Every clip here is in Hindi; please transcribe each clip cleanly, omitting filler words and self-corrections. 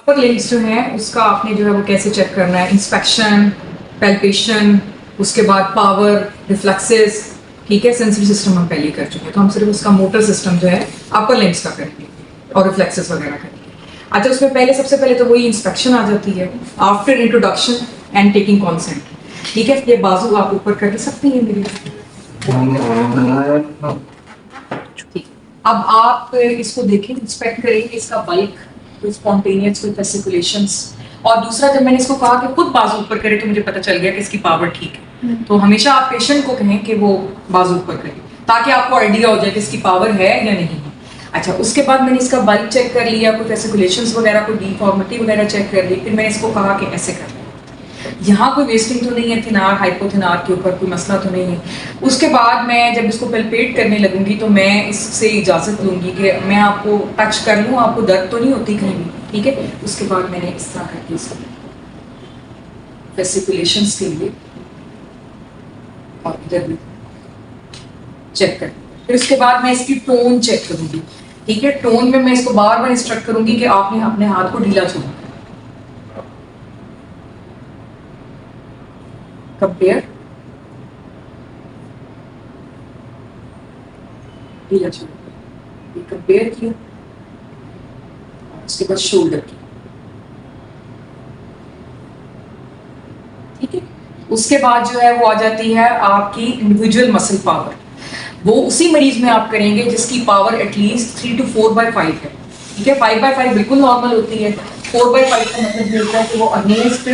अपर लिम्स जो है उसका आपने जो है वो कैसे चेक करना है, इंस्पेक्शन, पैल्पेशन, उसके बाद पावर, रिफ्लेक्सेस, ठीक है। सेंसरी सिस्टम हम पहले कर चुके हैं, तो हम सिर्फ उसका मोटर सिस्टम जो है अपर लिम्स का करेंगे और रिफ्लेक्सेस वगैरह करेंगे। अच्छा, उसमें पहले सबसे पहले तो वही इंस्पेक्शन आ जाती है after introduction and taking consent, ठीक है। ये बाजू आप ऊपर कर सकती हैं मेरी, ठीक। अब आप इसको देखें, इंस्पेक्ट करेंगे इसका बल्क, कोई स्पॉन्टेनियस, कोई फेसिकुलेशंस। और दूसरा, जब मैंने इसको कहा कि खुद बाजू ऊपर करे तो मुझे पता चल गया कि इसकी पावर ठीक है। तो हमेशा आप पेशेंट को कहें कि वो बाजू ऊपर करे ताकि आपको आइडिया हो जाए कि इसकी पावर है या नहीं है। अच्छा, उसके बाद मैंने इसका बल्क चेक कर लिया, कोई फेसिकुलेशंस वगैरह, कोई डिफॉर्मिटी वगैरह चेक कर ली। फिर मैंने इसको कहा कि ऐसे कर, यहाँ कोई वेस्टिंग तो नहीं है थिनार हाइपोथिनार के ऊपर, कोई मसला तो नहीं है। उसके बाद मैं जब इसको पेल्पेट करने लगूंगी तो मैं इससे इजाज़त लूंगी कि मैं आपको टच कर लूँ, आपको दर्द तो नहीं होती कहीं भी, ठीक है। उसके बाद मैंने इस तरह करके इसको फेसिकुलेशंस के लिए और इधर भी चेक कर, फिर उसके बाद मैं इसकी टोन चेक करूंगी, ठीक है। टोन में मैं इसको बार बार इंस्ट्रक्ट करूंगी कि आपने अपने हाथ को ढीला छोड़ना, कंपेयर, ढीला छोड़ा, ये कंपेयर किया, उसके बाद शोल्डर की, ठीक है। उसके बाद जो है वो आ जाती है आपकी इंडिविजुअल मसल पावर। वो उसी मरीज में आप करेंगे जिसकी पावर एटलीस्ट 3 to 4/5 है, ठीक है। 5/5 बिल्कुल नॉर्मल होती है। 4/5 का मतलब ये होता है कि वो अगेंस्ट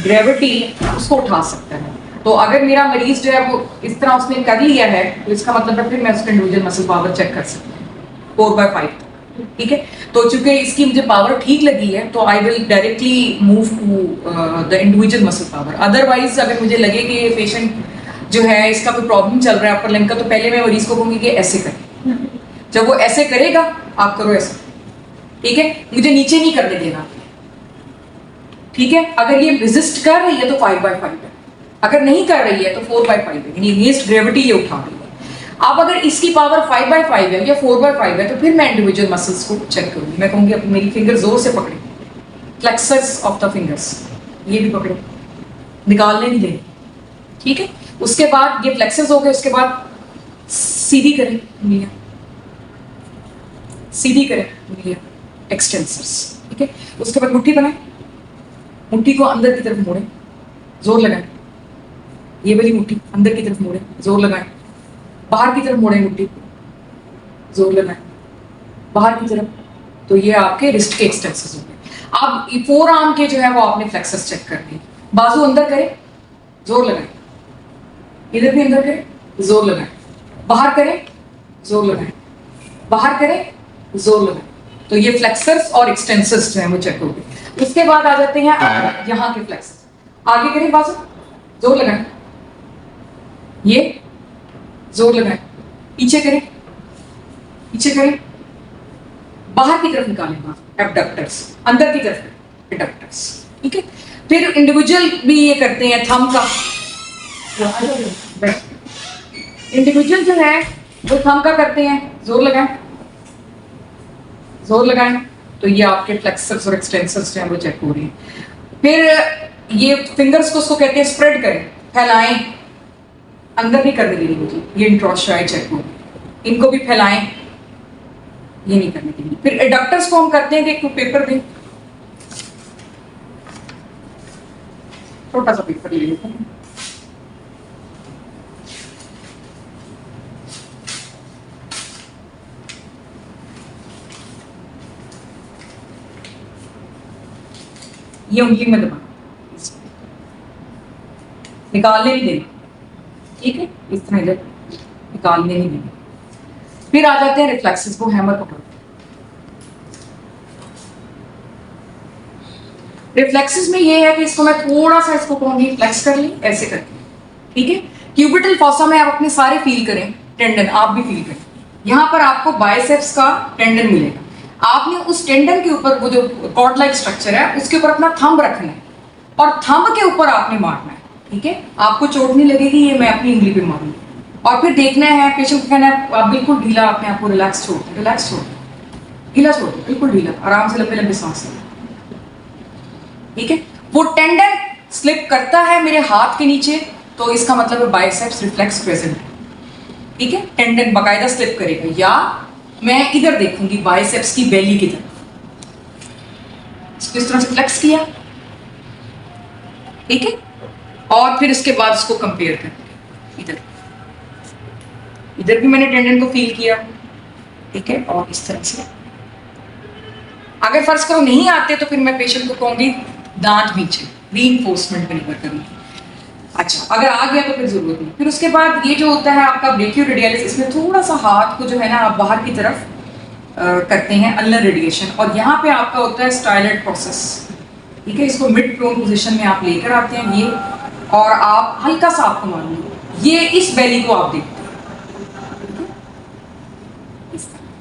ग्रेविटी उसको उठा सकता है। तो अगर मेरा मरीज जो है वो इस तरह उसने कर लिया है तो इसका मतलब है फिर मैं उसका इंडिविजुअल मसल पावर चेक कर सकती हूँ 4/5, ठीक है। तो चूंकि इसकी मुझे पावर ठीक लगी है तो I will directly move to the individual muscle power. Otherwise अगर मुझे लगे कि ये पेशेंट जो है इसका कोई प्रॉब्लम चल रहा है अपर लिम्ब का, तो पहले मैं मरीज को कहूंगी कि ऐसे करें। जब वो ऐसे करेगा आप करो ऐसे, ठीक है। मुझे नीचे नहीं करने देना, ठीक है। अगर ये रेजिस्ट कर रही है तो 5/5 है, अगर नहीं कर रही है तो 4/5 है, यानी अगेंस्ट ग्रेविटी ये उठा रही है। अब अगर इसकी पावर 5/5 है या 4/5 है तो फिर मैं इंडिविजुअल मसल्स को चेक करूंगी। मैं कहूंगी अपनी मेरी फिंगर जोर से पकड़े, फ्लेक्सर्स ऑफ द फिंगर्स, ये भी पकड़े, निकालने नहीं देंगे, ठीक है। उसके बाद ये फ्लेक्सर्स हो गए, उसके बाद सीधी करें उंगलियां, सीधी करें उंगलियां, एक्सटेंसर्स, ठीक है। उसके बाद मुट्ठी बनाए, मुट्ठी को अंदर की तरफ मोड़े, जोर लगाएं, ये वाली मुट्ठी अंदर की तरफ मोड़े, जोर लगाएं, बाहर की तरफ मोड़े मुट्ठी, जोर लगाएं, बाहर की तरफ। तो ये आपके रिस्ट के एक्सटेंसर्स हो गए। अब फोर आर्म के जो है वो आपने फ्लेक्सर्स चेक करने, बाजू अंदर करें, जोर लगाएं, इधर भी अंदर करें, जोर लगाएं, बाहर करें, जोर लगाएं, बाहर करें, जोर लगाएं। तो ये फ्लेक्सर्स और एक्सटेंसर्स जो है वो चेक हो गए। उसके बाद आ जाते हैं यहाँ के फ्लेक्सर्स, आगे करें बाजू, जोर लगाएं, ये जोर लगाएं, पीछे करें, पीछे करें, बाहर की तरफ निकालें, एब्डक्टर्स, अंदर की तरफ एडक्टर्स, ठीक है। फिर इंडिविजुअल भी ये करते हैं, थंब का इंडिविजुअल जो है वो थंब का करते हैं, जोर लगाएं, जोर लगाएं। तो ये आपके फ्लेक्सर्स और एक्सटेंसर्स जो हैं वो चेक हो रही हैं। फिर ये फिंगर्स को उसको कहते हैं स्प्रेड करें, फैलाएं, अंदर नहीं करने देनी मुझे, ये इंट्रोस्टाई चेक हो, इनको भी फैलाएं, ये नहीं करने देनी। फिर एडक्टर्स को हम करते हैं कि एक पेपर दें, छोटा सा पेपर ले लेते हैं, ये उंगली में दबा, निकालने नहीं देना, ठीक है। इस तरह इधर निकालने नहीं देना। फिर आ जाते हैं रिफ्लेक्सेस को, हैमर पकड़ो। रिफ्लेक्सेस में ये है कि इसको मैं थोड़ा सा इसको कहूंगी फ्लेक्स कर ली, ऐसे करके, ठीक है। क्यूबिटल फॉसा में आप अपने सारे फील करें, टेंडन आप भी फील करें। यहाँ पर आपको बाइसेप्स का टेंडन मिलेगा, आपने उस टेंडन के ऊपर वो जो कॉर्ड लाइक स्ट्रक्चर है उसके ऊपर अपना थंब रखना है और थंब के ऊपर आपने मारना है, ठीक है। आपको चोट नहीं लगेगी, ये मैं अपनी उंगली पे मारूंगी। और फिर देखना है, पेशेंट को कहना है आप बिल्कुल ढीला अपने आप को रिलैक्स छोड़, रिलैक्स छोड़, ढीला छोड़, बिल्कुल ढीला, आराम से लंबे लंबे सांस लें, ठीक है, वो टेंडन स्लिप करता है मेरे हाथ के नीचे, तो इसका मतलब है बाइसेप्स रिफ्लेक्स प्रेजेंट है। ठीक है, टेंडन बाकायदा स्लिप करेगा। या मैं इधर देखूंगी बाइसेप्स की बेली की तरफ, इसको इस तरह से फ्लेक्स किया, ठीक है, और फिर इसके बाद इसको कंपेयर करेंगे। इधर इधर भी मैंने टेंडन को फील किया, ठीक है, और इस तरह से। अगर फर्ज करो नहीं आते तो फिर मैं पेशेंट को कहूंगी दांत नीचे, रीइंफोर्समेंट मैन्यूवर करूंगी। अच्छा, अगर आ गया तो फिर जरूरत नहीं। फिर उसके बाद ये जो होता है आपका ब्रेकियोरेडियलिस, इसमें थोड़ा सा हाथ को जो है ना आप बाहर की तरफ करते हैं, अल्नर रेडिएशन, और यहाँ पे आपका होता है स्टाइलर प्रोसेस। ठीक है, इसको मिड प्रोन पोजीशन में आप लेकर आते हैं ये, और आप हल्का सा आपको मालूम ये इस बेली को आप देखते हैं,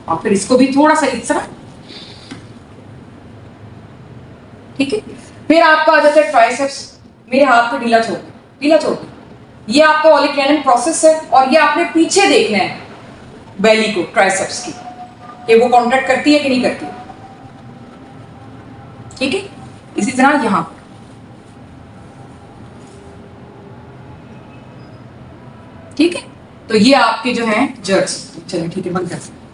और फिर इसको भी थोड़ा सा इस तरह, ठीक है। फिर आपका आ जाता है ट्राइसेप्स, मेरे हाथ को ढीला छोड़ ये आपका ओलिक्लेनिन प्रोसेस है, और ये आपने पीछे देखना है बेली को, ट्राइसेप्स की, कि वो कॉन्ट्रैक्ट करती है कि नहीं करती। ठीक है, इसी तरह यहां, ठीक है। तो ये आपके जो हैं जर्स, चलिए ठीक है, बंद कर सकते हैं।